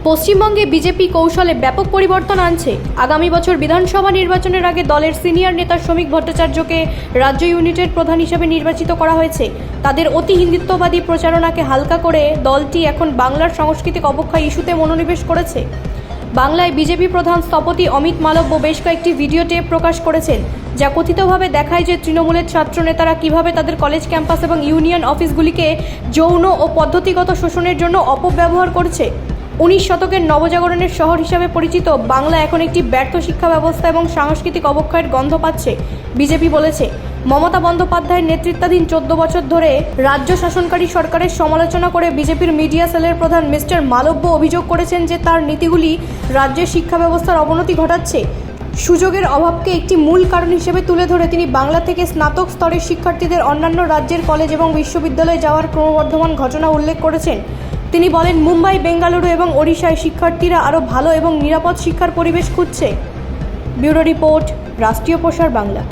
পশ্চিমবঙ্গে বিজেপি কৌশলে ব্যাপক পরিবর্তন আনছে। আগামী বছর বিধানসভা নির্বাচনের আগে দলের সিনিয়র নেতা শ্রমিক ভট্টাচার্যকে রাজ্য ইউনিটের প্রধান হিসেবে নির্বাচিত করা হয়েছে। তাদের অতি হিন্দুত্ববাদী প্রচারণাকে হালকা করে দলটি এখন বাংলার সাংস্কৃতিক অবক্ষয় ইস্যুতে মনোনিবেশ করেছে। বাংলায় বিজেপি প্রধান স্থপতি অমিত মালব্য বেশ কয়েকটি ভিডিও টেপ প্রকাশ করেছেন, যা কথিতভাবে দেখায় যে তৃণমূলের ছাত্র নেতারা কিভাবে তাদের কলেজ ক্যাম্পাস এবং ইউনিয়ন অফিসগুলিকে যৌন ও পদ্ধতিগত শোষণের জন্য অপব্যবহার করছে। 19 শতকের নবজাগরণের শহর হিসাবে পরিচিত বাংলা এখন একটি ব্যর্থ শিক্ষা ব্যবস্থা এবং সাংস্কৃতিক অবক্ষয়ের গন্ধ পাচ্ছে। বিজেপি বলেছে, মমতা বন্দ্যোপাধ্যায়ের নেতৃত্বাধীন 14 বছর ধরে রাজ্য শাসনকারী সরকারের সমালোচনা করে বিজেপির মিডিয়া সেলের প্রধান মিস্টার মালব্য অভিযোগ করেছেন যে তার নীতিগুলি রাজ্যের শিক্ষা ব্যবস্থার অবনতি ঘটাচ্ছে। সুযোগের অভাবকে একটি মূল কারণ হিসেবে তুলে ধরে তিনি বাংলা থেকে স্নাতক স্তরের শিক্ষার্থীদের অন্যান্য রাজ্যের কলেজ এবং বিশ্ববিদ্যালয়ে যাওয়ার ক্রমবর্ধমান ঘটনা উল্লেখ করেছেন। তিনি বলেন, মুম্বাই, বেঙ্গালুরু এবং ওড়িশায় শিক্ষার্থীরা আরও ভালো এবং নিরাপদ শিক্ষার পরিবেশ খুঁজছে। ব্যুরো রিপোর্ট, রাষ্ট্রীয় প্রসার বাংলা।